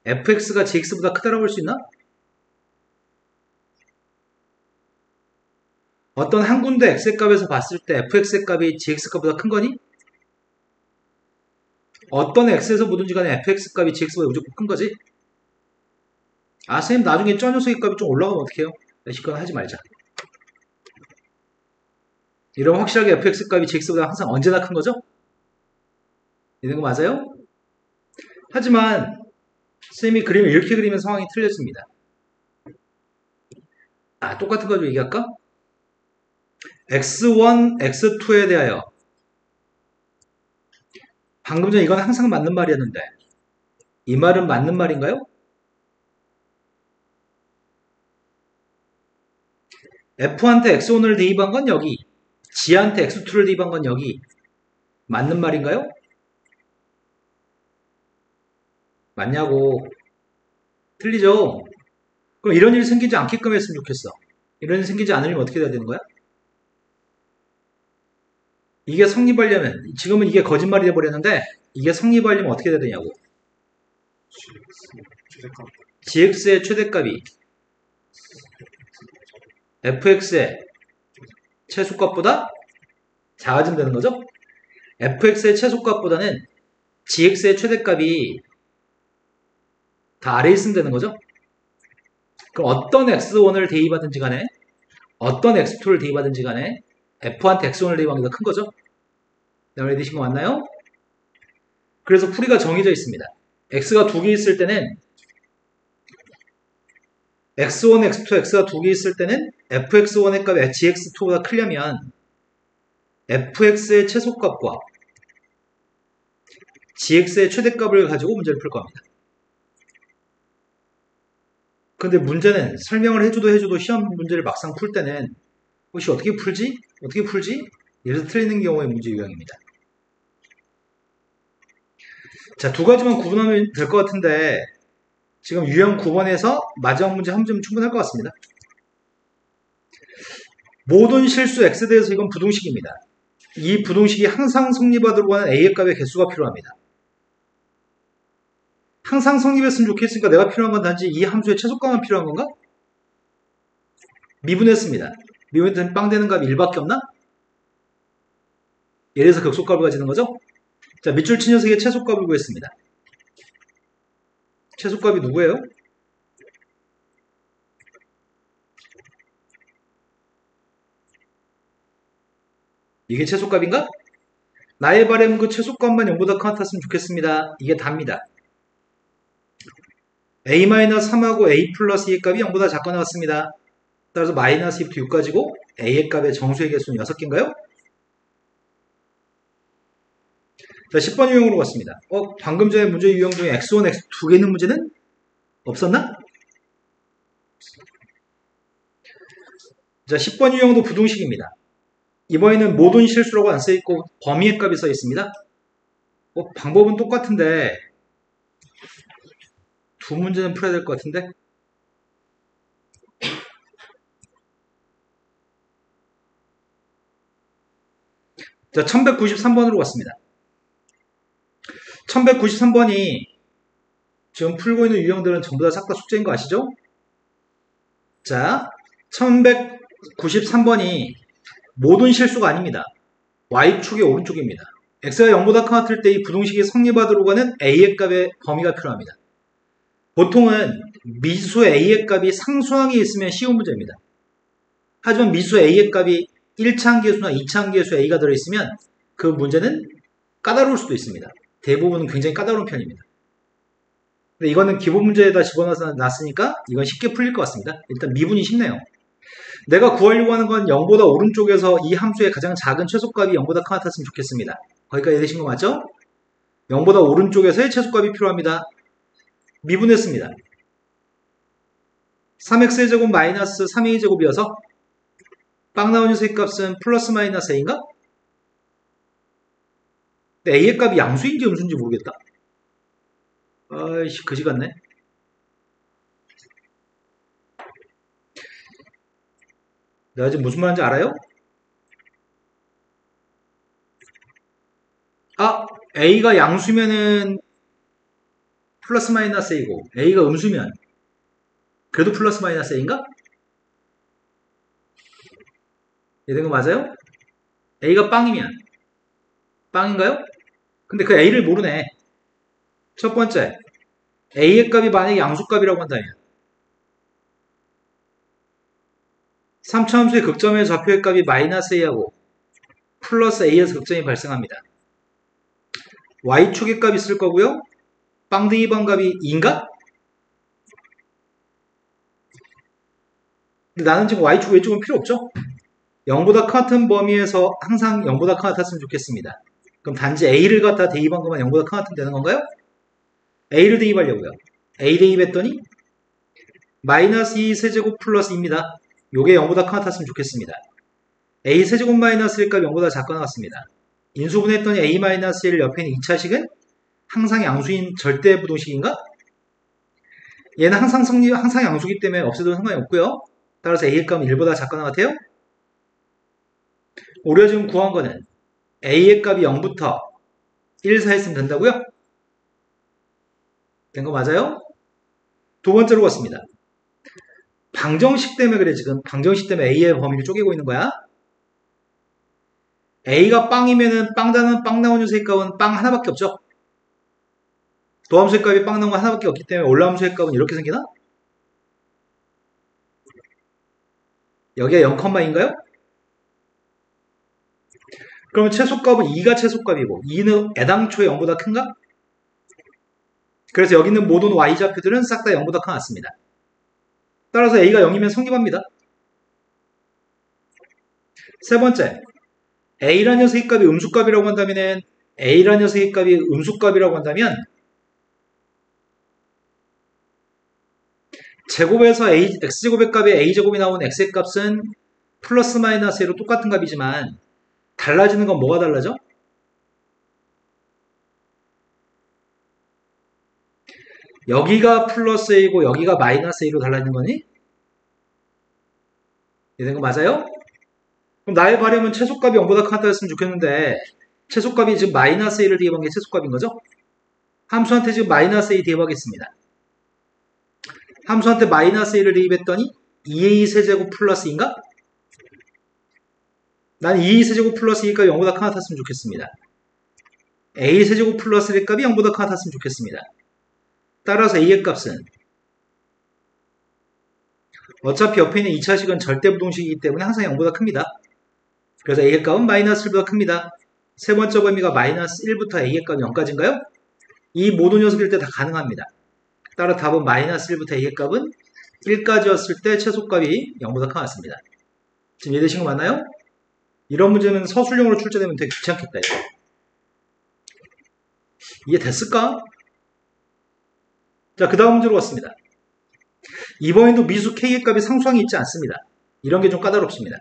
fx가 gx보다 크다라고 볼 수 있나? 어떤 한 군데 x의 값에서 봤을 때 fx의 값이 gx 값보다 큰 거니? 어떤 x에서 뭐든지 간에 fx 값이 gx보다 무조건 큰 거지? 아, 선생님 나중에 저 녀석의 값이 좀 올라가면 어떡해요? 시끄러워 하지 말자. 이러면 확실하게 fx 값이 gx보다 항상 언제나 큰 거죠? 이런 거 맞아요? 하지만 선생님이 그림을 이렇게 그리면 상황이 틀려집니다. 똑같은 거 가지고 얘기할까? x1, x2에 대하여 방금 전에 이건 항상 맞는 말이었는데 이 말은 맞는 말인가요? F한테 x1을 대입한 건 여기, G한테 x2를 대입한 건 여기. 맞는 말인가요? 맞냐고. 틀리죠? 그럼 이런 일이 생기지 않게끔 했으면 좋겠어. 이런 일이 생기지 않으려면 어떻게 돼야 되는 거야? 이게 성립하려면, 지금은 이게 거짓말이 돼버렸는데 이게 성립하려면 어떻게 돼야 되냐고. gx의 최대값이 fx의 최소값보다 작아지면 되는 거죠? fx의 최소값보다는 gx의 최대값이 다 아래에 있으면 되는 거죠? 그럼 어떤 x1을 대입하든지 간에 어떤 x2를 대입하든지 간에 f한테 x1을 대입하는 게 더 큰 거죠? 여러분 이해되신 거 맞나요? 그래서 풀이가 정해져 있습니다. x가 두 개 있을 때는 x1, x2, x가 두 개 있을 때는 fx1의 값이 gx2보다 크려면 fx의 최소값과 gx의 최대값을 가지고 문제를 풀 겁니다. 근데 문제는 설명을 해줘도 시험 문제를 막상 풀 때는 혹시 어떻게 풀지? 어떻게 풀지? 이래서 틀리는 경우의 문제 유형입니다. 자, 두 가지만 구분하면 될 것 같은데 지금 유형 9번에서 마지막 문제 한 문제면 충분할 것 같습니다. 모든 실수 x에 대해서 이건 부등식입니다. 이 부등식이 항상 성립하도록 하는 a의 값의 개수가 필요합니다. 항상 성립했으면 좋겠으니까 내가 필요한 건 단지 이 함수의 최소값만 필요한 건가? 미분했습니다. 미분했더니 빵 되는 값이 1밖에 없나? 이래서 극소값을 가지는 거죠? 자, 밑줄 친 녀석의 최소값을 구했습니다. 최소값이 누구예요? 이게 최소값인가? 나의 바람은 그 최소값만 0보다 같았으면 좋겠습니다. 이게 답니다. a-3하고 a 플러스 2의 값이 0보다 작거 나왔습니다. 따라서 마이너스 2부터 6까지고 a의 값의 정수의 개수는 6개인가요? 자, 10번 유형으로 갔습니다. 방금 전에 문제 유형 중에 x1, x2 두 개 있는 문제는 없었나? 자, 10번 유형도 부등식입니다. 이번에는 모든 실수라고 안 써있고 범위의 값이 써있습니다. 방법은 똑같은데 두 문제는 풀어야 될 것 같은데 자, 1193번으로 갔습니다. 1193번이 지금 풀고 있는 유형들은 전부 다 싹 다 숙제인 거 아시죠? 자, 1193번이 모든 실수가 아닙니다. y축의 오른쪽입니다. x가 0보다 같을 때 이 부등식이 성립하도록 하는 a의 값의 범위가 필요합니다. 보통은 미수 a의 값이 상수항에 있으면 쉬운 문제입니다. 하지만 미수 a의 값이 1차항계수나 2차항계수 a가 들어있으면 그 문제는 까다로울 수도 있습니다. 대부분은 굉장히 까다로운 편입니다. 근데 이거는 기본 문제에다 집어넣었으니까 이건 쉽게 풀릴 것 같습니다. 일단 미분이 쉽네요. 내가 구하려고 하는 건 0보다 오른쪽에서 이 함수의 가장 작은 최소값이 0보다 같았으면 좋겠습니다. 거기까지 이해되신 거 맞죠? 0보다 오른쪽에서의 최소값이 필요합니다. 미분했습니다. 3x의 제곱 마이너스 3a의 제곱이어서 빵 나온 녀석의 값은 플러스 마이너스 a인가? 근데 a의 값이 양수인지 음수인지 모르겠다. 아이씨, 그지 같네. 내가 지금 무슨 말인지 알아요? a가 양수면은 플러스 마이너스 a고 a가 음수면 그래도 플러스 마이너스 a인가? 이런 거 맞아요? a가 빵이면 빵인가요? 근데 그 a를 모르네. 첫 번째, a의 값이 만약에 양수값이라고 한다면 3차함수의 극점의 좌표의 값이 마이너스 a하고 플러스 a에서 극점이 발생합니다. y축의 값이 있을 거고요. 빵등이 번값이 2인가? 근데 나는 지금 y축 y축은 필요 없죠? 0보다 같은 범위에서 항상 0보다 같았으면 좋겠습니다. 그럼 단지 a를 갖다 대입한 것만 0보다 같으면 되는 건가요? a를 대입하려고요. a 대입했더니 마이너스 2 세제곱 플러스 2입니다. 요게 0보다 같았으면 좋겠습니다. a 세제곱 마이너스 1값 0보다 작거나 같습니다. 인수분해했더니 a 마이너스 1 옆에 있는 2차식은 항상 양수인 절대 부동식인가? 얘는 항상 양수기 때문에 없애도 상관이 없고요. 따라서 a의 값은 1보다 작거나 같아요. 우리가 지금 구한 거는 a의 값이 0부터 1 사이 있으면 된다고요? 된 거 맞아요? 두 번째로 갔습니다. 방정식 때문에 그래. 지금 방정식 때문에 a의 범위를 쪼개고 있는 거야. a가 빵이면은 빵 나온 녀석의 값은 빵 하나밖에 없죠. 도함수의 값이 빵 나온 거 하나밖에 없기 때문에 올라함수의 값은 이렇게 생기나? 여기가 0,2인가요? 그러면 최소값은 2가 최소값이고 2는 애당초에 0보다 큰가? 그래서 여기 있는 모든 y좌표들은 싹 다 0보다 큰 같습니다. 따라서 a가 0이면 성립합니다. 세 번째, a라는 녀석의 값이 음수값이라고 한다면 a라는 녀석의 값이 음수값이라고 한다면 제곱에서 x제곱의 값에 a제곱이 나온 x의 값은 플러스 마이너스 1로 똑같은 값이지만 달라지는 건 뭐가 달라져? 여기가 플러스 a고 여기가 마이너스 a로 달라지는 거니? 이런 거 맞아요? 그럼 나의 바램은 최소값이 0보다 같았으면 좋겠는데 최소값이 지금 마이너스 a를 대입한 게 최소값인 거죠? 함수한테 지금 마이너스 a 대입하겠습니다. 함수한테 마이너스 a를 대입했더니 2a 세제곱 플러스 2인가? 난 2a 세제곱 플러스 2값이 0보다 같았으면 좋겠습니다. a 세제곱 플러스 1값이 0보다 같았으면 좋겠습니다. 따라서 a의 값은 어차피 옆에 있는 2차식은 절대부동식이기 때문에 항상 0보다 큽니다. 그래서 a의 값은 마이너스 1보다 큽니다. 세 번째 범위가 마이너스 1부터 a의 값이 0까지인가요? 이 모든 녀석일 때 다 가능합니다. 따라 답은 마이너스 1부터 a의 값은 1까지였을 때 최소값이 0보다 큰 같습니다. 지금 이해되신 거 맞나요? 이런 문제는 서술형으로 출제되면 되게 귀찮겠다. 이거. 이해됐을까? 자, 그 다음 문제로 왔습니다. 이번에도 미수 k의 값이 상수항이 있지 않습니다. 이런 게 좀 까다롭습니다.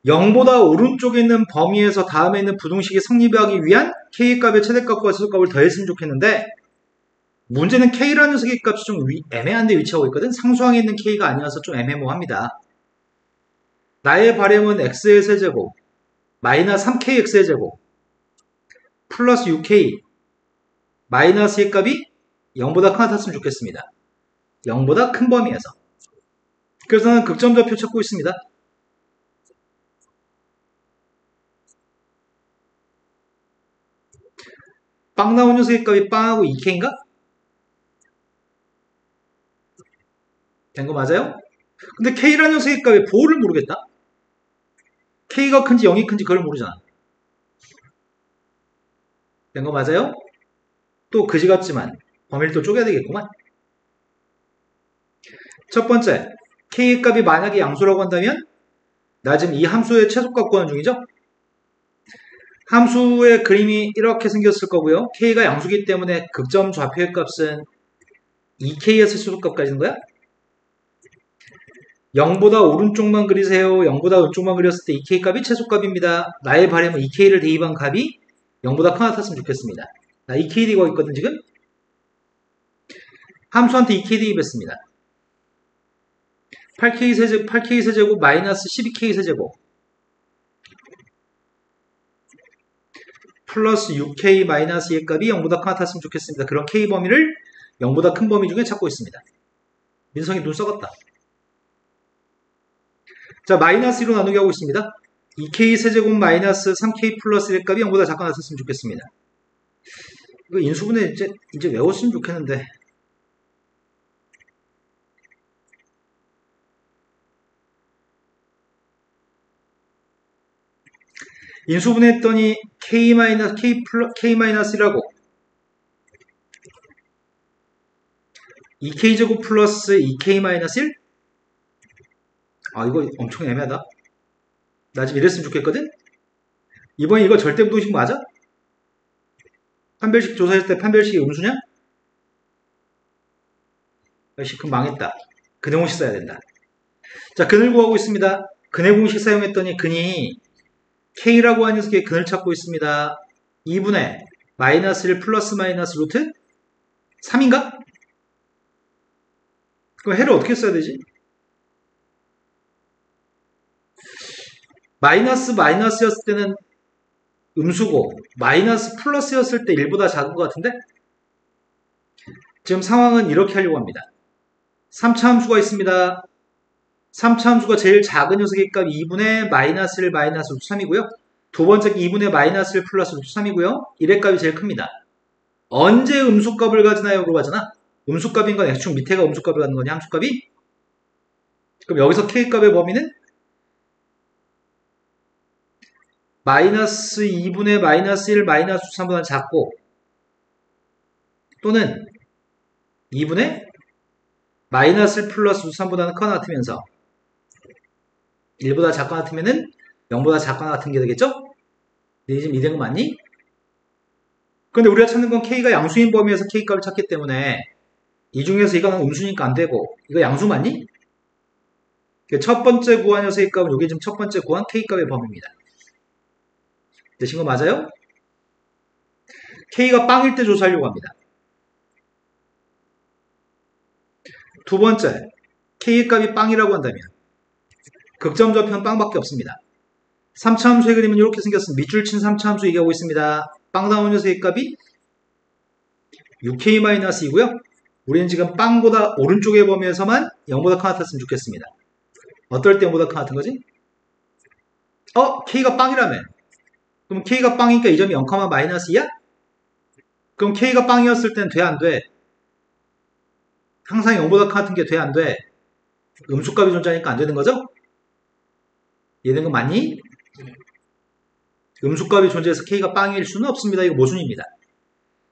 0보다 오른쪽에 있는 범위에서 다음에 있는 부등식이 성립하기 위한 k의 값의 최대값과 최소값을 더했으면 좋겠는데 문제는 k라는 녀석의 값이 좀 애매한 데 위치하고 있거든. 상수항에 있는 k가 아니어서 좀 애매모호합니다. 나의 바램은 x의 세제곱 마이너스 3kx의 제곱 플러스 6k 마이너스의 값이 0보다 큰 같았으면 좋겠습니다. 0보다 큰 범위에서. 그래서 나는 극점좌표 찾고 있습니다. 빵 나온 녀석의 값이 빵하고 2k인가? 된 거 맞아요? 근데 k라는 녀석의 값의 보호를 모르겠다. k가 큰지 0이 큰지 그걸 모르잖아. 된 거 맞아요? 또 그지 같지만 범위를 또 쪼개야 되겠구만. 첫 번째, k의 값이 만약에 양수라고 한다면 나 지금 이 함수의 최소값 구하는 중이죠? 함수의 그림이 이렇게 생겼을 거고요. k가 양수기 때문에 극점 좌표의 값은 2k에서 최소값까지는 거야? 0보다 오른쪽만 그리세요. 0보다 왼쪽만 그렸을 때 2k 값이 최소값입니다. 나의 바램은 2k를 대입한 값이 0보다 큰 같았으면 좋겠습니다. 나 2k 대입하고 있거든 지금? 함수한테 2k 대입했습니다. 8k 세제곱 마이너스 12k 세제곱 플러스 6k 마이너스 2의 값이 0보다 큰 같았으면 좋겠습니다. 그런 k 범위를 0보다 큰 범위 중에 찾고 있습니다. 민성이 눈 썩었다. 자, 마이너스 2로 나누기 하고 있습니다. 2k 세제곱 마이너스 3k 플러스 1의 값이 0보다 작거나 같았으면 좋겠습니다. 이거 인수분해 이제 외웠으면 좋겠는데. 인수분해했더니 k-1이라고 2k제곱 플러스 2k-1 아, 이거 엄청 애매하다. 나 지금 이랬으면 좋겠거든? 이번에 이거 절대부동식 맞아? 판별식 조사했을 때 판별식이 음수냐? 역시 그럼 망했다. 근해 공식 써야 된다. 자, 근을 구하고 있습니다. 근해 공식 사용했더니 근이 K라고 하는 녀석의 근을 찾고 있습니다. 2분의 마이너스 1 플러스 마이너스 루트 3인가? 그럼 해를 어떻게 써야 되지? 마이너스였을 때는 음수고 마이너스 플러스였을 때 1보다 작은 것 같은데? 지금 상황은 이렇게 하려고 합니다. 3차 함수가 있습니다. 3차 함수가 제일 작은 녀석의 값 2분의 마이너스 1 마이너스 루트 3이고요. 두 번째 2분의 마이너스 1 플러스 루트 3이고요. 1의 값이 제일 큽니다. 언제 음수값을 가지나요? 물어봤잖아. 음수값인 건 x축 밑에가 음수값을 갖는 거냐? 함수값이? 그럼 여기서 k값의 범위는 마이너스 2분의 마이너스 1 마이너스 3보다 작고 또는 2분의 마이너스 1 플러스 3보다는 커나 같으면서 1보다 작거나 같으면은 0보다 작거나 같은 게 되겠죠? 네, 지금 이된 거 맞니? 근데 우리가 찾는 건 k가 양수인 범위에서 k값을 찾기 때문에 이 중에서 이거는 음수니까 안 되고 이거 양수 맞니? 첫 번째 구한 녀석의 값은 이게 지금 첫 번째 구한 k값의 범위입니다. 되신 거 맞아요? k가 빵일 때 조사하려고 합니다. 두 번째, k의 값이 빵이라고 한다면 극점 좌표는 빵밖에 없습니다. 3차 함수의 그림은 이렇게 생겼습니다. 밑줄 친 3차 함수 얘기하고 있습니다. 빵 나온 녀석의 값이 6k-2고요. 우리는 지금 빵보다 오른쪽의 범위에서만 0보다 큰 같았으면 좋겠습니다. 어떨 때 0보다 큰 같은 거지? k가 빵이라면 그럼 k가 빵이니까 이 점이 0,-2야? 그럼 k가 빵이었을 땐 돼, 안 돼? 항상 0보다 큰 같은 게 돼, 안 돼? 음수값이 존재하니까 안 되는 거죠? 이해된 거 맞니? 음수값이 존재해서 k가 빵일 수는 없습니다. 이거 모순입니다.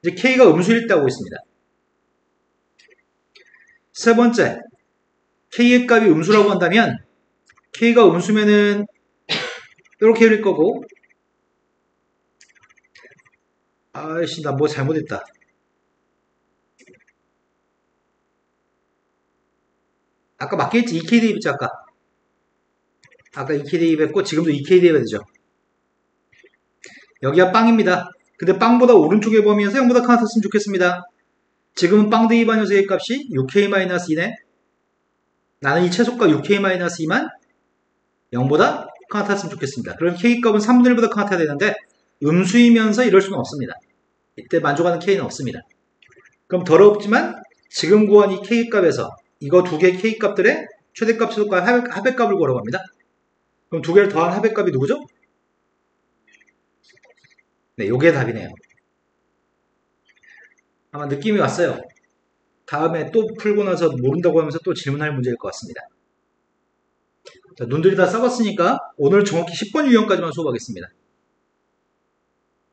이제 k가 음수일 때 하고 있습니다. 세 번째, k의 값이 음수라고 한다면 k가 음수면은 이렇게 그릴 거고 아이씨 나 뭐 잘못했다. 아까 맞게 했지. 2k 대입했지 아까 2k 대입했고 지금도 2k 대입해야 되죠. 여기가 빵입니다. 근데 빵보다 오른쪽의 범위에서 0보다 큰 같았으면 좋겠습니다. 지금은 빵 대입한 녀석의 값이 6k-2네. 나는 이 최소값 6k-2만 0보다 큰 같았으면 좋겠습니다. 그럼 k값은 3분의 1보다 큰 같아야 되는데 음수이면서 이럴 수는 없습니다. 이때 만족하는 k는 없습니다. 그럼 더럽지만 지금 구한 이 k값에서 이거 두 개의 k값들의 최대값, 최소값, 합의값을 구하라고 합니다. 그럼 두 개를 더한 합의값이 누구죠? 네, 요게 답이네요. 아마 느낌이 왔어요. 다음에 또 풀고 나서 모른다고 하면서 또 질문할 문제일 것 같습니다. 자, 눈들이 다 썩었으니까 오늘 정확히 10번 유형까지만 수업하겠습니다.